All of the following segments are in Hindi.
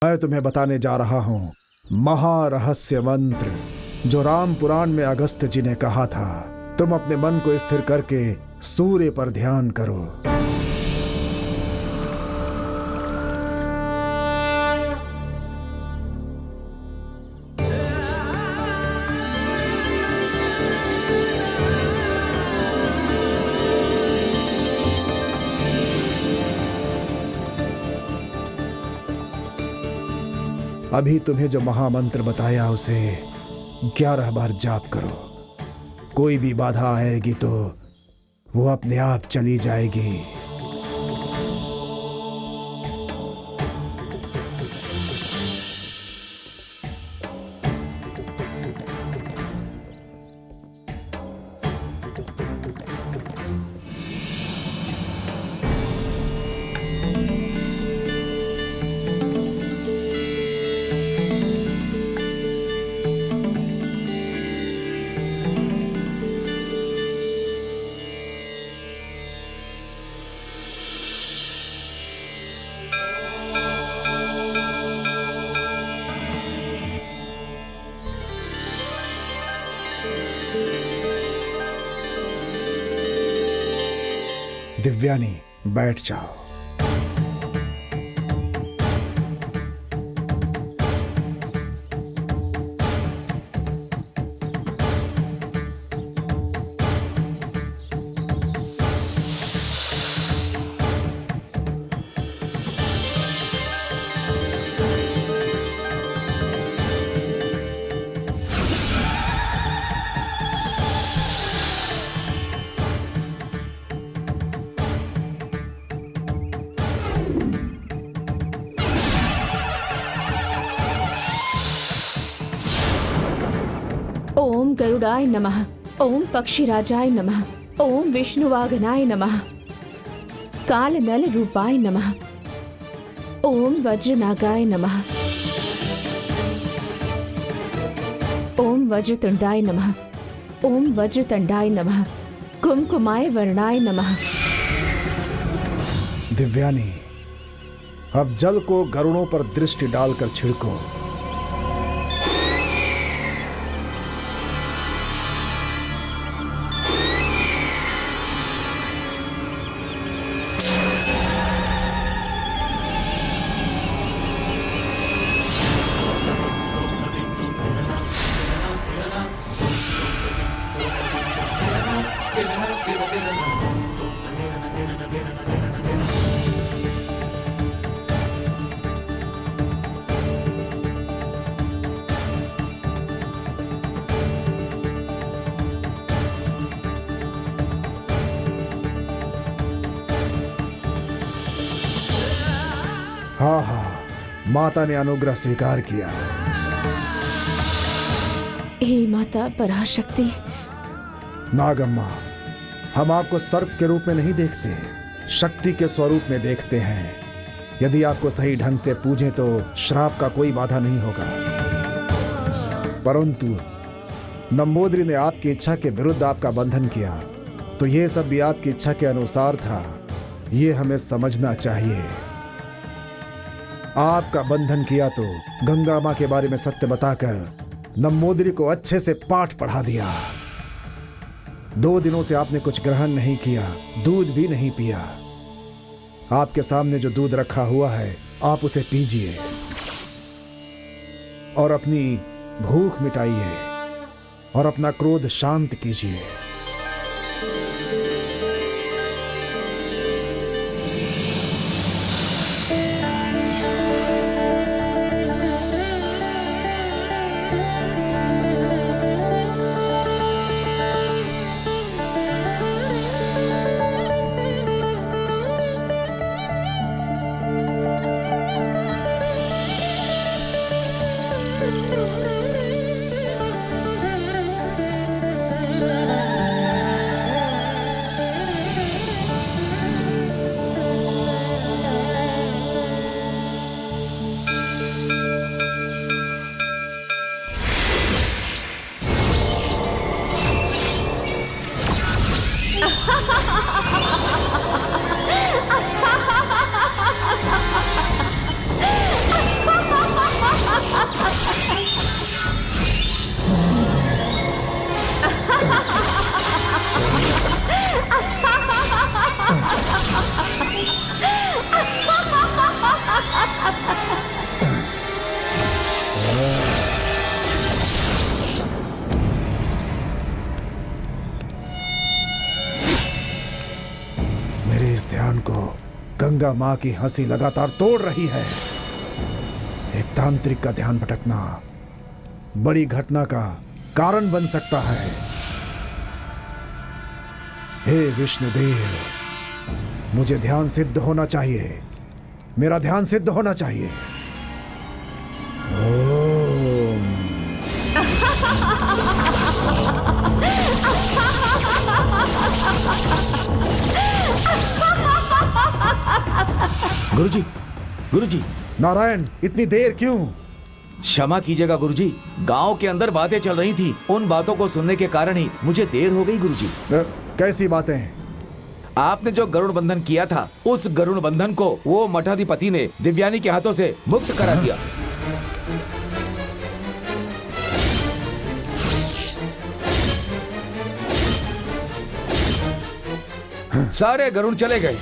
मैं तुम्हें बताने जा रहा हूँ महारहस्य मंत्र जो राम पुराण में अगस्त्य जी ने कहा था। तुम अपने मन को स्थिर करके सूर्य पर ध्यान करो। अभी तुम्हें जो महामंत्र बताया उसे 11 बार जाप करो। कोई भी बाधा आएगी तो वो अपने आप चली जाएगी। दिव्यानी, बैठ जाओ। ओम गरुडाय नमः। ओम पक्षीराजाय नमः। ओम विष्णुवागनाय नमः। काल नल रूपाय नमः। ओम वज्रनागाय नमः। ओम वज्रतुंडाय नमः। ओम वज्रतंडाय नमः। कुमकुमाय वर्णाय नमः। दिव्यानी, अब जल को गरुड़ों पर दृष्टि डालकर छिड़को। हाँ हाँ, माता ने अनुग्रह स्वीकार किया। हे माता पराशक्ति। नागम्मा, हम आपको सर्प के रूप में नहीं देखते, शक्ति के स्वरूप में देखते हैं। यदि आपको सही ढंग से पूजें तो श्राप का कोई बाधा नहीं होगा। परंतु नंबोदरी ने आपकी इच्छा के विरुद्ध आपका बंधन किया, तो यह सब भी आपकी इच्छा के अनुसार था। ये हमें समझना चाहिए। आपका बंधन किया तो गंगा मां के बारे में सत्य बताकर नंबोदरी को अच्छे से पाठ पढ़ा दिया। 2 दिनों से आपने कुछ ग्रहण नहीं किया, दूध भी नहीं पिया। आपके सामने जो दूध रखा हुआ है आप उसे पीजिए और अपनी भूख मिटाइए और अपना क्रोध शांत कीजिए। गंगा माँ की हंसी लगातार तोड़ रही है। एक तांत्रिक का ध्यान भटकना बड़ी घटना का कारण बन सकता है। हे विष्णुदेव, मुझे ध्यान सिद्ध होना चाहिए, मेरा ध्यान सिद्ध होना चाहिए। ओम। गुरुजी, गुरुजी, नारायण, इतनी देर क्यों? क्षमा कीजिएगा गुरुजी, गांव के अंदर बातें चल रही थी, उन बातों को सुनने के कारण ही मुझे देर हो गई गुरुजी। कैसी बातें? आपने जो गरुड़ बंधन किया था, उस गरुड़ बंधन को वो मठाधिपति ने दिव्यानी के हाथों से मुक्त करा दिया। सारे गरुड़ चले गए।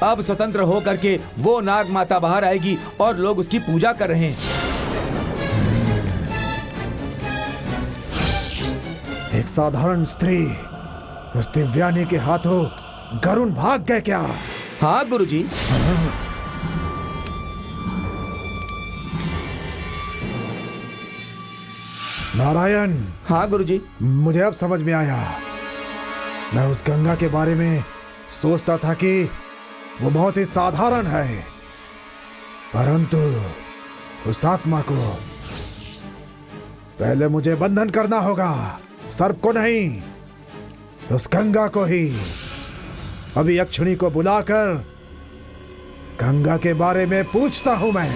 अब स्वतंत्र हो करके वो नाग माता बाहर आएगी और लोग उसकी पूजा कर रहे हैं। एक साधारण स्त्री उस दिव्यानी के हाथों गरुड़ भाग गए क्या? हाँ गुरुजी। नारायण। हाँ गुरुजी। मुझे अब समझ में आया। मैं उस गंगा के बारे में सोचता था कि वो बहुत ही साधारण है, परंतु उस आत्मा को पहले मुझे बंधन करना होगा। सर्प को नहीं, उस गंगा को ही। अभी यक्षिणी को बुलाकर गंगा के बारे में पूछता हूं मैं।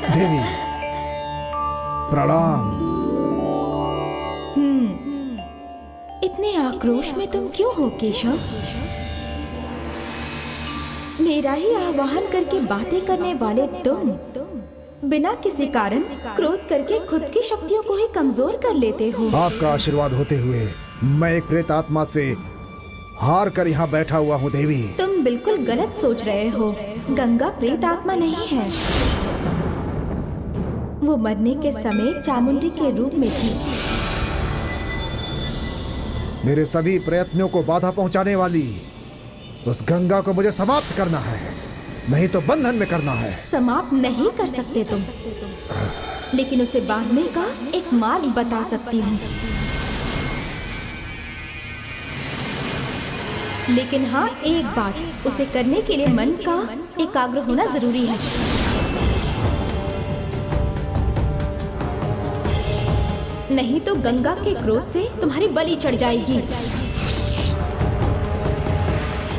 देवी, प्रणाम। इतने आक्रोश में तुम क्यों हो केशव? मेरा ही आह्वान करके बातें करने वाले तुम बिना किसी कारण क्रोध करके खुद की शक्तियों को ही कमजोर कर लेते हो। आपका आशीर्वाद होते हुए मैं एक प्रेत आत्मा से हार कर यहाँ बैठा हुआ हूँ देवी। तुम बिल्कुल गलत सोच रहे हो। गंगा प्रेत आत्मा नहीं है। वो मरने के समय चामुंडी के रूप में थी। मेरे सभी प्रयत्नों को बाधा पहुंचाने वाली उस गंगा को मुझे समाप्त करना है, नहीं तो बंधन में करना है। समाप्त नहीं कर सकते तुम, लेकिन उसे बांधने का एक मार्ग बता सकती हूँ। लेकिन हाँ, एक बात, उसे करने के लिए मन का एकाग्र होना जरूरी है। नहीं तो गंगा के क्रोध से तुम्हारी बलि चढ़ जाएगी।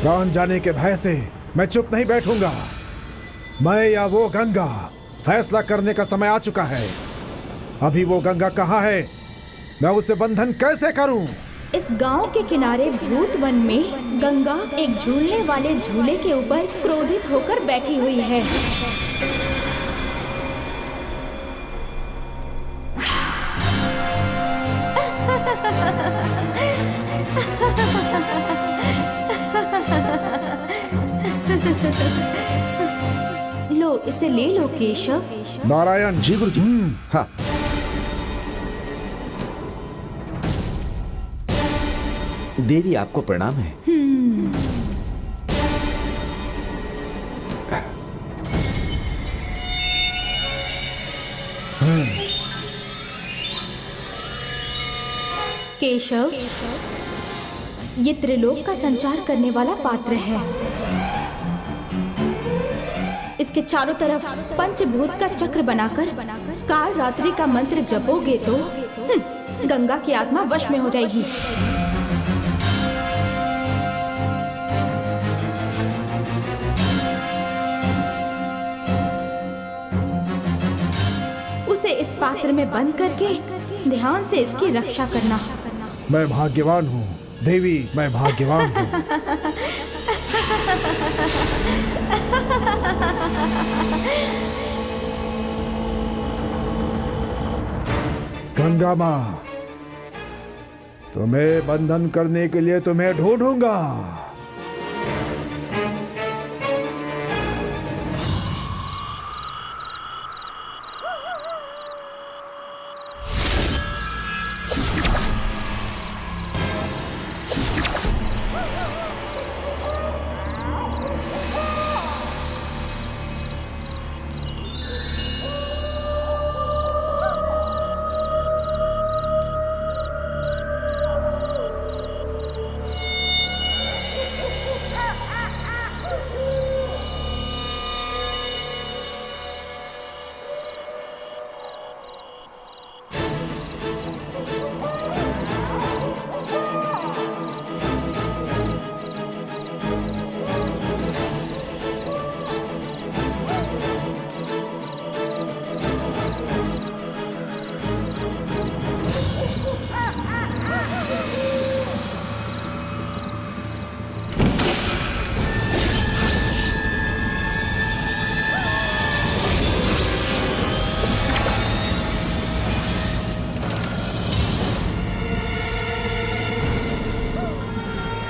प्राण जाने के भय से मैं चुप नहीं बैठूंगा। मैं या वो गंगा, फैसला करने का समय आ चुका है। अभी वो गंगा कहाँ है? मैं उसे बंधन कैसे करूं? इस गांव के किनारे भूत वन में गंगा एक झूलने वाले झूले के ऊपर क्रोधित होकर बैठी हुई है। लो, इसे ले लो केशव। नारायण। जी गुरुजी। हाँ। देवी, आपको प्रणाम है। केशव, ये त्रिलोक का संचार करने वाला पात्र है। इसके चारों तरफ पंचभूत का चक्र बनाकर काल रात्रि का मंत्र जपोगे तो गंगा की आत्मा वश में हो जाएगी। उसे इस पात्र में बंद करके ध्यान से इसकी रक्षा करना। मैं भाग्यवान हूँ देवी, मैं भाग्यवान हूँ। गंगा माँ, तुम्हें बंधन करने के लिए तुम्हें ढूंढूंगा।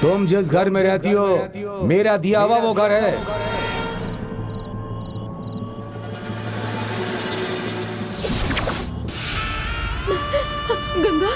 तुम जिस घर में रहती हो मेरा दिया हुआ वो घर है। गंगा,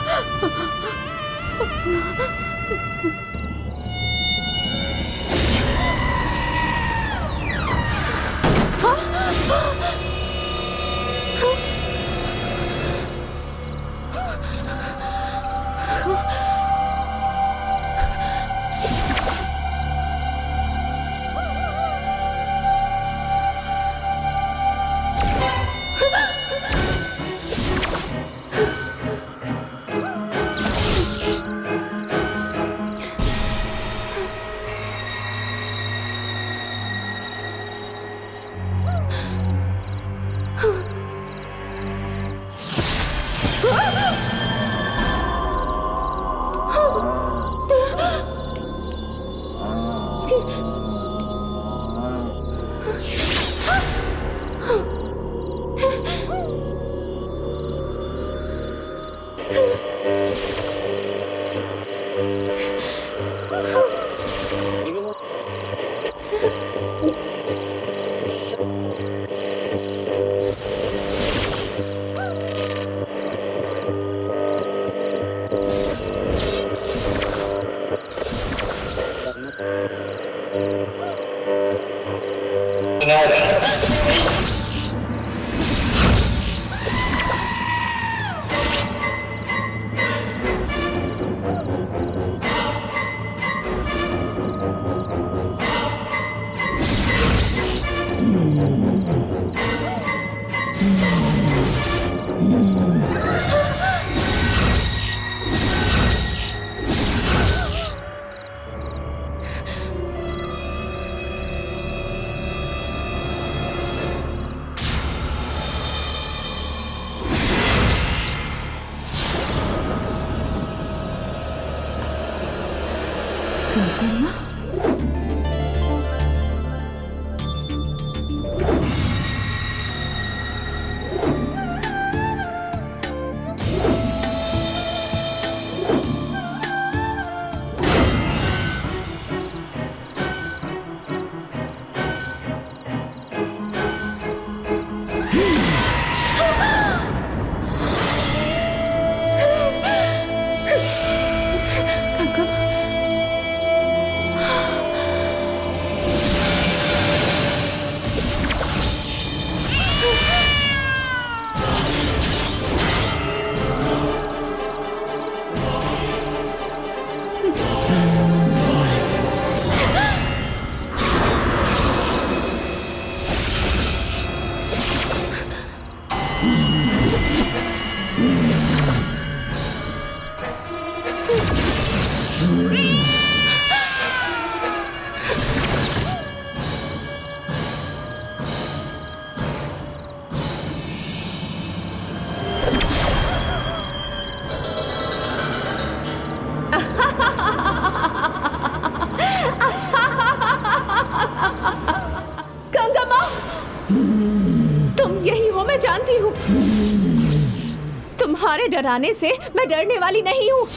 तुम्हारे डराने से मैं डरने वाली नहीं हूँ।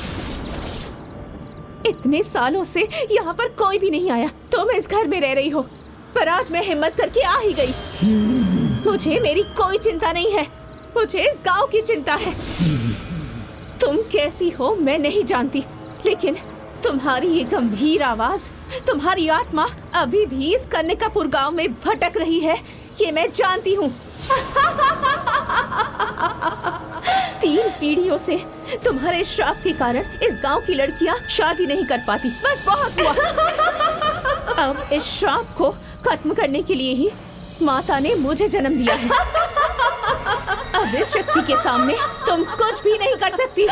इतने सालों से यहाँ पर कोई भी नहीं आया, तुम इस घर में रह रही हो, पर आज मैं हिम्मत करके आ ही गई। मुझे मेरी कोई चिंता नहीं है, मुझे इस गांव की चिंता है। तुम कैसी हो मैं नहीं जानती, लेकिन तुम्हारी ये गंभीर आवाज, तुम्हारी आत्मा अभी भी इस कन्निकापुर गांव में भटक रही है, ये मैं जानती हूँ। 3 पीढ़ियों से तुम्हारे श्राप के कारण इस गांव की लड़कियां शादी नहीं कर पाती। बस बहुत हुआ। अब इस श्राप को खत्म करने के लिए ही माता ने मुझे जन्म दिया है। अब इस शक्ति के सामने तुम कुछ भी नहीं कर सकती।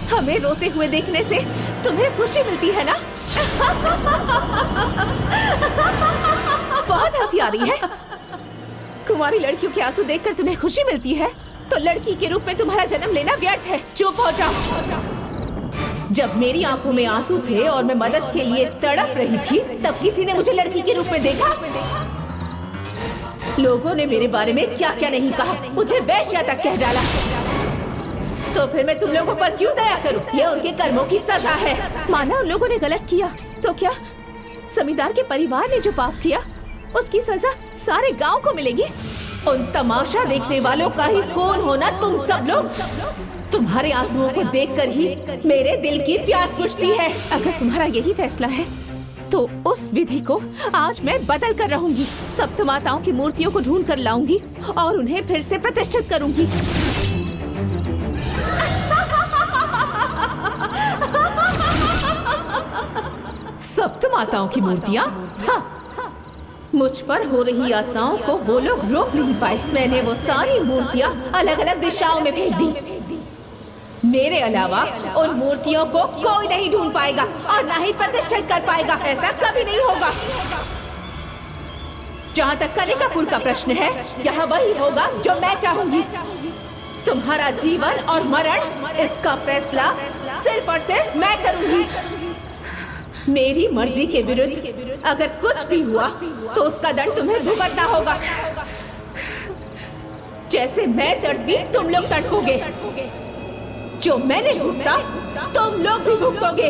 हमें रोते हुए देखने से तुम्हें खुशी मिलती है ना? बहुत हंसी आ रही है। कुंवारी लड़कियों के आंसू देखकर तुम्हें खुशी मिलती है, तो लड़की के रूप में तुम्हारा जन्म लेना व्यर्थ है। चुप हो जाओ। जब मेरी आंखों में आंसू थे और मैं मदद के लिए तड़प रही थी, तब किसी ने मुझे लड़की के रूप में देखा? लोगों ने मेरे बारे में क्या क्या नहीं कहा, मुझे वेश्या तक कह डाला। तो फिर मैं तुम लोगों पर क्यों दया करूं? ये उनके कर्मों की सजा है। माना उन लोगों ने गलत किया, तो क्या जमींदार के परिवार ने जो पाप किया उसकी सजा सारे गांव को मिलेगी? उन तमाशा देखने वालों का ही खून होना तुम सब लोग। तुम्हारे आंसुओं को देखकर ही मेरे दिल की प्यास बुझती है। अगर तुम्हारा यही फैसला है तो उस विधि को आज मैं बदल कर रहूंगी। सप्त माताओं की मूर्तियों को ढूंढ कर लाऊंगी और उन्हें फिर से प्रतिष्ठित करूंगी। सप्त माताओं की मूर्तियां? हाँ, मुझ पर हो रही यातनाओं को वो लोग रोक नहीं पाए। मैंने वो सारी मूर्तियां अलग अलग दिशाओं में भेज दी। मेरे अलावा उन मूर्तियों को कोई नहीं ढूंढ पाएगा और ना ही प्रतिष्ठित कर पाएगा। ऐसा कभी नहीं होगा। जहाँ तक कनिकापुर का प्रश्न है, यहाँ वही होगा जो मैं चाहूंगी। तुम्हारा जीवन और मरण, इसका फैसला सिर्फ और सिर्फ मैं करूंगी। मेरी मर्जी के विरुद्ध अगर कुछ भी हुआ तो उसका दंड तुम्हें भुगतना होगा। जैसे मैं तड़पी तुम लोग तड़पोगे, जो मैंने भुगता तुम लोग भी भुगतोगे।